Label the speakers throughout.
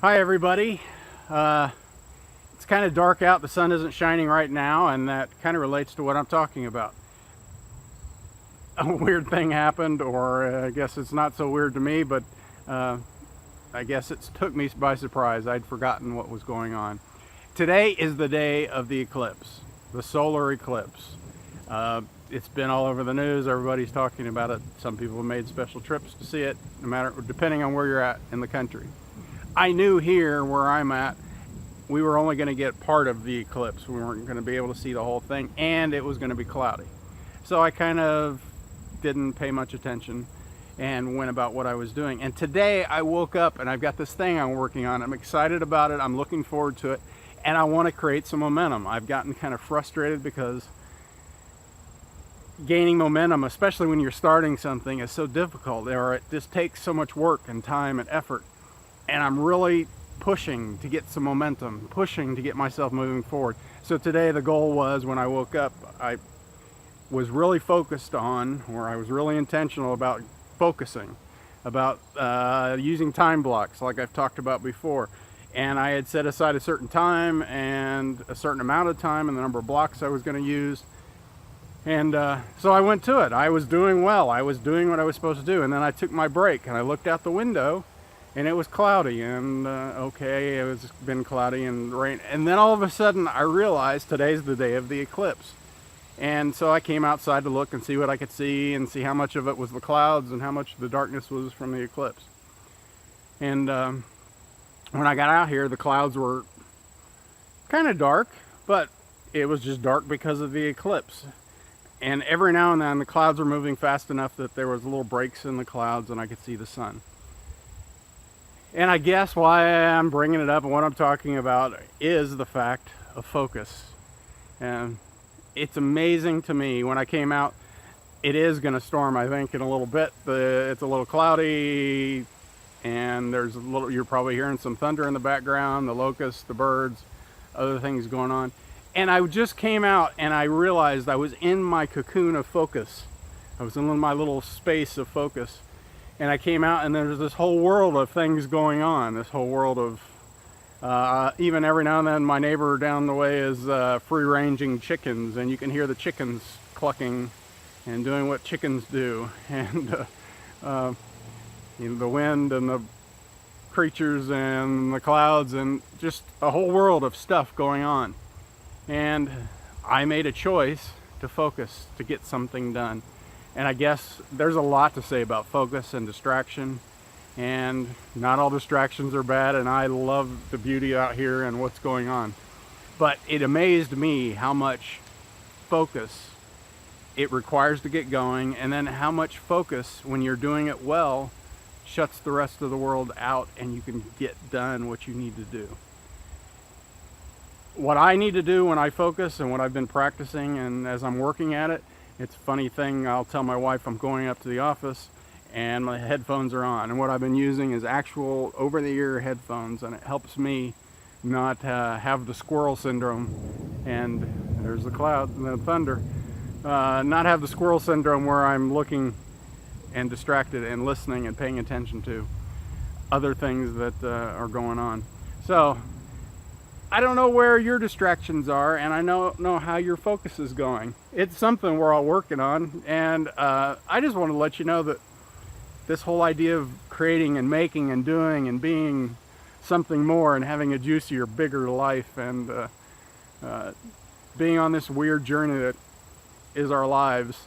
Speaker 1: Hi everybody. It's kind of dark out, the sun isn't shining right now, and that kind of relates to what I'm talking about. A weird thing happened, or I guess it's not so weird to me, but I guess it took me by surprise. I'd forgotten what was going on. Today is the day of the eclipse, the solar eclipse. It's been all over the news, everybody's talking about it. Some people have made special trips to see it, depending on where you're at in the country. I knew here where I'm at, we were only going to get part of the eclipse. We weren't going to be able to see the whole thing, and it was going to be cloudy. So I kind of didn't pay much attention and went about what I was doing. And today I woke up and I've got this thing I'm working on. I'm excited about it. I'm looking forward to it, and I want to create some momentum. I've gotten kind of frustrated because gaining momentum, especially when you're starting something, is so difficult, or it just takes so much work and time and effort. And I'm really pushing to get some momentum, pushing to get myself moving forward. So today the goal was, when I woke up, I was really focused on, or I was really intentional about focusing, about using time blocks like I've talked about before. And I had set aside a certain time and a certain amount of time and the number of blocks I was going to use. And so I went to it. I was doing well. I was doing what I was supposed to do. And then I took my break and I looked out the window, and it was cloudy, and okay, it was been cloudy and rain. And then all of a sudden I realized today's the day of the eclipse. And so I came outside to look and see what I could see, and see how much of it was the clouds and how much the darkness was from the eclipse. And when I got out here, the clouds were kind of dark, but it was just dark because of the eclipse. And every now and then the clouds were moving fast enough that there was little breaks in the clouds and I could see the sun. And I guess why I'm bringing it up and what I'm talking about is the fact of focus. And it's amazing to me, when I came out, it is going to storm, I think, in a little bit. It's a little cloudy, and there's a little, you're probably hearing some thunder in the background, the locusts, the birds, other things going on. And I just came out and I realized I was in my cocoon of focus. I was in my little space of focus. And I came out and there's this whole world of things going on. This whole world of, even every now and then my neighbor down the way is free-ranging chickens, and you can hear the chickens clucking and doing what chickens do. And you know, the wind and the creatures and the clouds, and just a whole world of stuff going on. And I made a choice to focus, to get something done. And I guess there's a lot to say about focus and distraction, and not all distractions are bad, and I love the beauty out here and what's going on. But it amazed me how much focus it requires to get going, and then how much focus, when you're doing it well, shuts the rest of the world out and you can get done what you need to do. What I need to do when I focus, and what I've been practicing, and as I'm working at it, it's a funny thing, I'll tell my wife I'm going up to the office and my headphones are on, and what I've been using is actual over-the-ear headphones, and it helps me not have the squirrel syndrome, and there's the cloud and the thunder, not have the squirrel syndrome where I'm looking and distracted and listening and paying attention to other things that are going on. So I don't know where your distractions are, and I don't know how your focus is going. It's something we're all working on, and I just want to let you know that this whole idea of creating and making and doing and being something more and having a juicier, bigger life, and being on this weird journey that is our lives,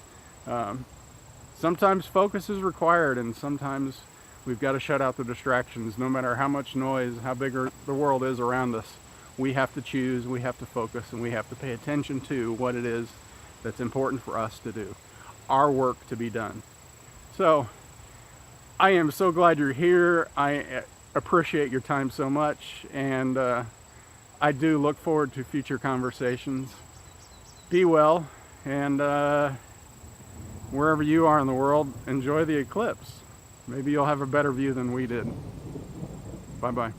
Speaker 1: sometimes focus is required, and sometimes we've got to shut out the distractions. No matter how much noise, how big the world is around us, we have to choose, we have to focus, and we have to pay attention to what it is that's important for us to do, our work to be done. So I am so glad you're here. I appreciate your time so much, and I do look forward to future conversations. Be well, and wherever you are in the world, enjoy the eclipse. Maybe you'll have a better view than we did. Bye-bye.